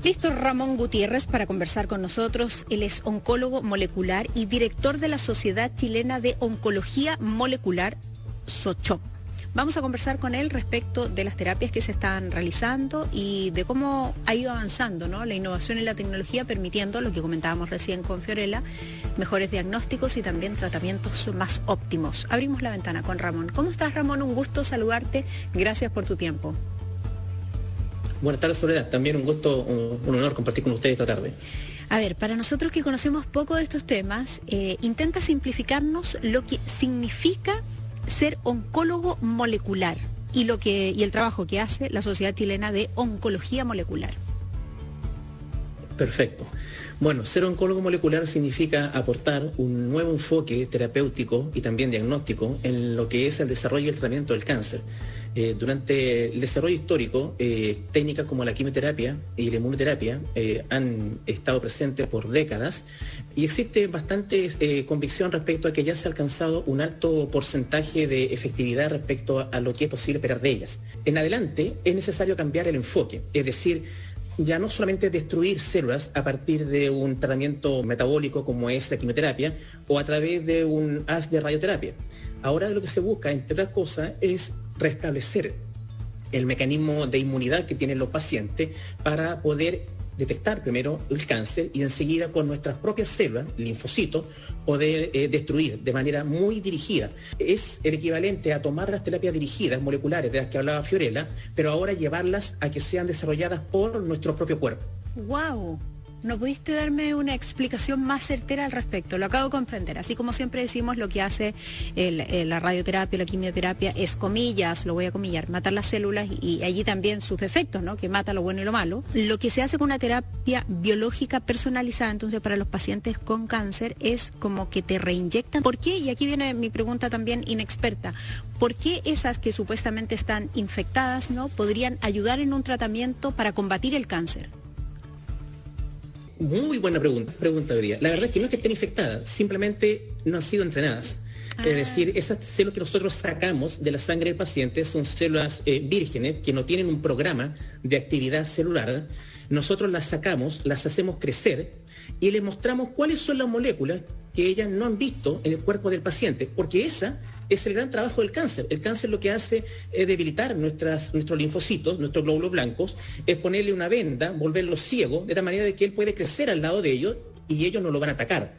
Listo Ramón Gutiérrez para conversar con nosotros. Él es oncólogo molecular y director de la Sociedad Chilena de Oncología Molecular, SOCHOM. Vamos a conversar con él respecto de las terapias que se están realizando y de cómo ha ido avanzando, ¿no?, la innovación en la tecnología, permitiendo, lo que comentábamos recién con Fiorella, mejores diagnósticos y también tratamientos más óptimos. Abrimos la ventana con Ramón. ¿Cómo estás, Ramón? Un gusto saludarte. Gracias por tu tiempo. Buenas tardes, Soledad. También un gusto, un honor compartir con ustedes esta tarde. A ver, para nosotros que conocemos poco de estos temas, intenta simplificarnos lo que significa ser oncólogo molecular y el trabajo que hace la Sociedad Chilena de Oncología Molecular. Perfecto. Bueno, ser oncólogo molecular significa aportar un nuevo enfoque terapéutico y también diagnóstico en lo que es el desarrollo y el tratamiento del cáncer. Durante el desarrollo histórico, técnicas como la quimioterapia y la inmunoterapia han estado presentes por décadas y existe bastante convicción respecto a que ya se ha alcanzado un alto porcentaje de efectividad respecto a lo que es posible esperar de ellas. En adelante es necesario cambiar el enfoque, es decir, ya no solamente destruir células a partir de un tratamiento metabólico como es la quimioterapia o a través de un haz de radioterapia. Ahora lo que se busca, entre otras cosas, es restablecer el mecanismo de inmunidad que tienen los pacientes para poder detectar primero el cáncer y enseguida con nuestras propias células, linfocitos, poder destruir de manera muy dirigida. Es el equivalente a tomar las terapias dirigidas moleculares de las que hablaba Fiorella, pero ahora llevarlas a que sean desarrolladas por nuestro propio cuerpo. ¡Wow! ¿No pudiste darme una explicación más certera al respecto? Lo acabo de comprender. Así como siempre decimos, lo que hace la radioterapia, la quimioterapia es, comillas, lo voy a comillar, matar las células y allí también sus defectos, ¿no?, que mata lo bueno y lo malo. Lo que se hace con una terapia biológica personalizada, entonces, para los pacientes con cáncer, es como que te reinyectan. ¿Por qué? Y aquí viene mi pregunta también inexperta. ¿Por qué esas que supuestamente están infectadas, ¿no?, podrían ayudar en un tratamiento para combatir el cáncer? Muy buena pregunta hoy día. La verdad es que no es que estén infectadas, simplemente no han sido entrenadas. Es decir, esas células que nosotros sacamos de la sangre del paciente son células vírgenes que no tienen un programa de actividad celular. Nosotros las sacamos, las hacemos crecer y les mostramos cuáles son las moléculas que ellas no han visto en el cuerpo del paciente, porque esa es el gran trabajo del cáncer. El cáncer lo que hace es debilitar nuestros linfocitos, nuestros glóbulos blancos, es ponerle una venda, volverlos ciegos, de tal manera de que él puede crecer al lado de ellos y ellos no lo van a atacar.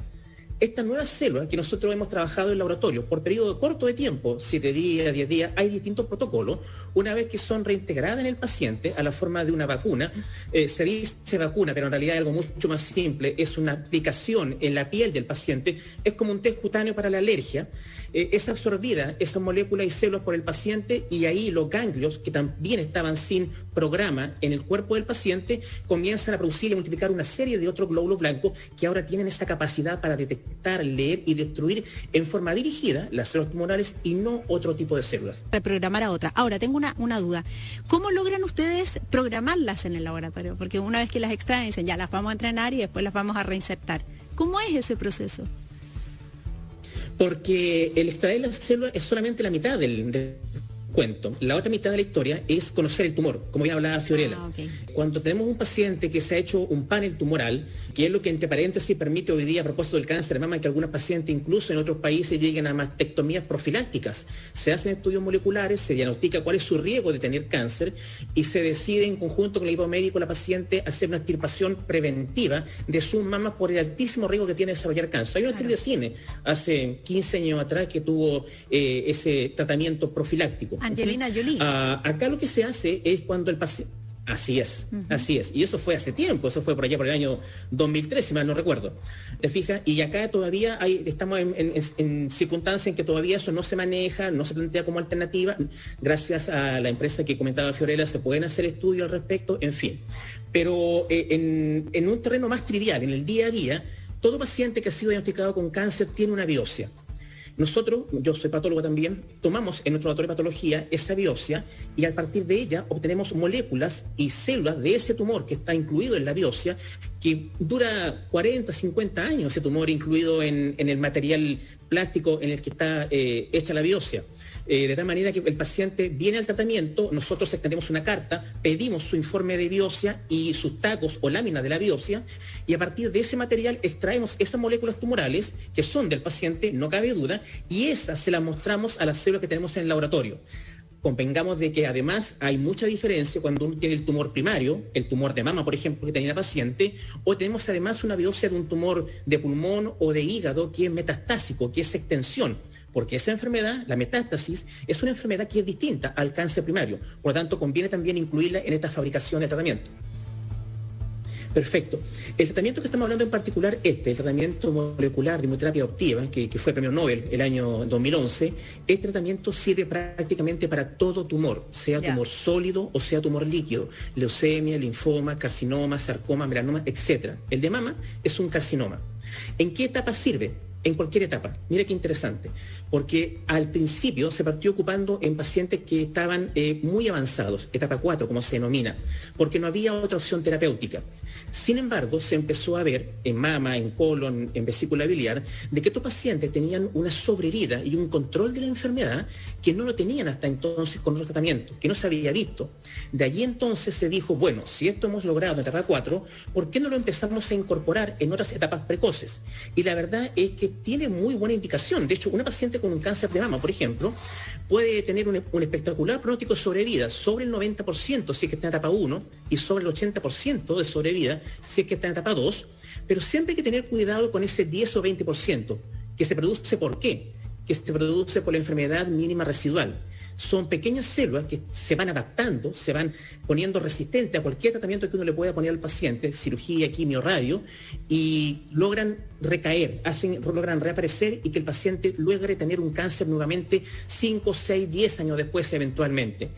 Estas nuevas células que nosotros hemos trabajado en laboratorio por periodo corto de tiempo, 7 días, 10 días, hay distintos protocolos. Una vez que son reintegradas en el paciente a la forma de una vacuna, se dice vacuna, pero en realidad es algo mucho más simple, es una aplicación en la piel del paciente, es como un test cutáneo para la alergia. Es absorbida esa molécula y células por el paciente y ahí los ganglios, que también estaban sin programa en el cuerpo del paciente, comienzan a producir y multiplicar una serie de otros glóbulos blancos que ahora tienen esa capacidad para detectar, leer y destruir en forma dirigida las células tumorales y no otro tipo de células. Reprogramar a otra. Ahora, tengo una duda. ¿Cómo logran ustedes programarlas en el laboratorio? Porque una vez que las extraen, dicen, ya las vamos a entrenar y después las vamos a reinsertar. ¿Cómo es ese proceso? Porque el extraer las células es solamente la mitad del cuento. La otra mitad de la historia es conocer el tumor, como ya hablaba Fiorella. Okay. Cuando tenemos un paciente que se ha hecho un panel tumoral, que es lo que entre paréntesis permite hoy día, a propósito del cáncer de mama, que algunos pacientes incluso en otros países lleguen a mastectomías profilácticas. Se hacen estudios moleculares, se diagnostica cuál es su riesgo de tener cáncer y se decide en conjunto con el equipo médico la paciente hacer una extirpación preventiva de sus mamas por el altísimo riesgo que tiene de desarrollar cáncer. Hay una actriz de cine hace 15 años atrás que tuvo ese tratamiento profiláctico. Angelina Jolie. Acá lo que se hace es cuando el paciente... Así es. Y eso fue hace tiempo, eso fue por allá por el año 2013, si mal no recuerdo. ¿Te fijas? Y acá todavía estamos en circunstancias en que todavía eso no se maneja, no se plantea como alternativa. Gracias a la empresa que comentaba Fiorella, se pueden hacer estudios al respecto, en fin. Pero en un terreno más trivial, en el día a día, todo paciente que ha sido diagnosticado con cáncer tiene una biopsia. Nosotros, yo soy patólogo también, tomamos en nuestro laboratorio de patología esa biopsia y a partir de ella obtenemos moléculas y células de ese tumor que está incluido en la biopsia, que dura 40, 50 años ese tumor incluido en el material plástico en el que está hecha la biopsia. de tal manera que el paciente viene al tratamiento, nosotros extendemos una carta, pedimos su informe de biopsia y sus tacos o láminas de la biopsia, y a partir de ese material extraemos esas moléculas tumorales que son del paciente, no cabe duda, y esas se las mostramos a las células que tenemos en el laboratorio. Convengamos de que además hay mucha diferencia cuando uno tiene el tumor primario, el tumor de mama, por ejemplo, que tenía la paciente, o tenemos además una biopsia de un tumor de pulmón o de hígado que es metastásico, que es extensión, porque esa enfermedad, la metástasis, es una enfermedad que es distinta al cáncer primario. Por lo tanto, conviene también incluirla en esta fabricación de tratamiento. Perfecto. El tratamiento que estamos hablando en particular, el tratamiento molecular de inmunoterapia adoptiva, que fue premio Nobel el año 2011, este tratamiento sirve prácticamente para todo tumor, sea tumor sólido o sea tumor líquido, leucemia, linfoma, carcinoma, sarcoma, melanoma, etc. El de mama es un carcinoma. ¿En qué etapa sirve? En cualquier etapa. Mira qué interesante, porque al principio se partió ocupando en pacientes que estaban muy avanzados, etapa 4 como se denomina, porque no había otra opción terapéutica. Sin embargo, se empezó a ver en mama, en colon, en vesícula biliar, de que estos pacientes tenían una sobrevida y un control de la enfermedad que no lo tenían hasta entonces con otro tratamiento, que no se había visto. De allí entonces se dijo, bueno, si esto hemos logrado en etapa 4, ¿por qué no lo empezamos a incorporar en otras etapas precoces? Y la verdad es que tiene muy buena indicación. De hecho, una paciente con un cáncer de mama, por ejemplo, puede tener un espectacular pronóstico de sobrevida, sobre el 90% si es que está en etapa 1 y sobre el 80% de sobrevida si es que está en etapa 2, pero siempre hay que tener cuidado con ese 10 o 20% que se produce. ¿Por qué? Que se produce por la enfermedad mínima residual. Son pequeñas células que se van adaptando, se van poniendo resistentes a cualquier tratamiento que uno le pueda poner al paciente, cirugía, quimio, radio, y logran recaer, logran reaparecer y que el paciente logre tener un cáncer nuevamente 5, 6, 10 años después eventualmente.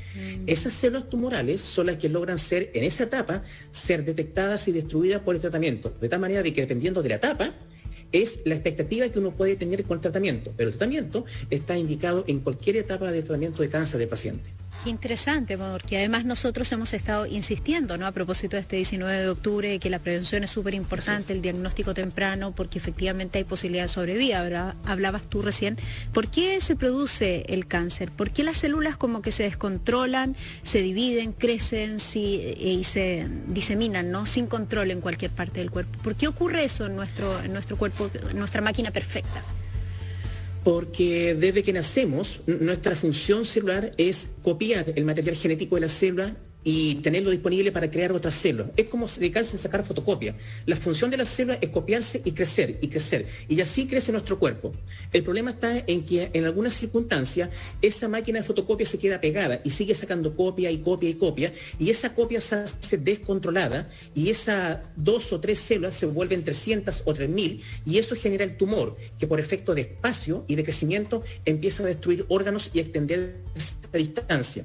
Esas células tumorales son las que logran ser, en esa etapa, ser detectadas y destruidas por el tratamiento. De tal manera de que dependiendo de la etapa, es la expectativa que uno puede tener con el tratamiento, pero el tratamiento está indicado en cualquier etapa de tratamiento de cáncer del paciente. Qué interesante, porque además nosotros hemos estado insistiendo, ¿no?, a propósito de este 19 de octubre, que la prevención es súper importante, el diagnóstico temprano, porque efectivamente hay posibilidad de sobrevida, ¿verdad? Hablabas tú recién. ¿Por qué se produce el cáncer? ¿Por qué las células como que se descontrolan, se dividen, crecen y se diseminan, ¿no?, sin control en cualquier parte del cuerpo? ¿Por qué ocurre eso en nuestro cuerpo, en nuestra máquina perfecta? Porque desde que nacemos, nuestra función celular es copiar el material genético de la célula y tenerlo disponible para crear otras células. Es como dedicarse a sacar fotocopia. La función de la célula es copiarse y crecer, y así crece nuestro cuerpo. El problema está en que en algunas circunstancias esa máquina de fotocopia se queda pegada y sigue sacando copia y copia y copia, y esa copia se hace descontrolada y esas 2 o 3 células se vuelven 300 o 3000, y eso genera el tumor, que por efecto de espacio y de crecimiento empieza a destruir órganos y a extender esta distancia.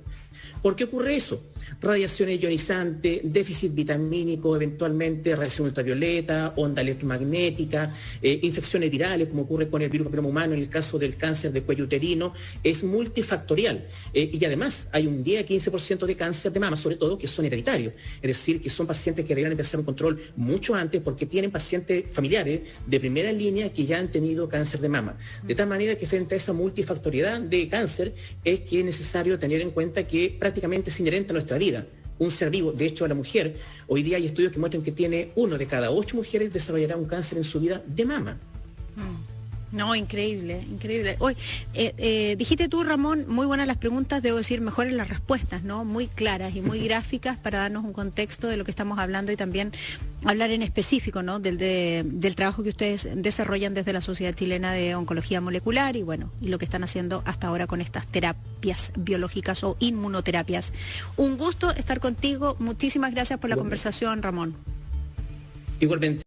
¿Por qué ocurre eso? Radiación ionizante, déficit vitamínico, eventualmente radiación ultravioleta, onda electromagnética, infecciones virales, como ocurre con el virus papiloma humano en el caso del cáncer de cuello uterino, es multifactorial. Y además hay un 10-15% de cáncer de mama, sobre todo, que son hereditarios. Es decir, que son pacientes que deberían empezar un control mucho antes porque tienen pacientes familiares de primera línea que ya han tenido cáncer de mama. De tal manera que frente a esa multifactoriedad de cáncer es que es necesario tener en cuenta que prácticamente es inherente a nuestra vida. Un ser vivo, de hecho a la mujer, hoy día hay estudios que muestran que tiene 1 de cada 8 mujeres desarrollará un cáncer en su vida de mama. No, increíble, increíble. Hoy dijiste tú, Ramón, muy buenas las preguntas, debo decir, mejores las respuestas, ¿no? Muy claras y muy gráficas para darnos un contexto de lo que estamos hablando y también hablar en específico, ¿no?, del trabajo que ustedes desarrollan desde la Sociedad Chilena de Oncología Molecular y bueno, y lo que están haciendo hasta ahora con estas terapias biológicas o inmunoterapias. Un gusto estar contigo. Muchísimas gracias por la conversación, Ramón. Igualmente.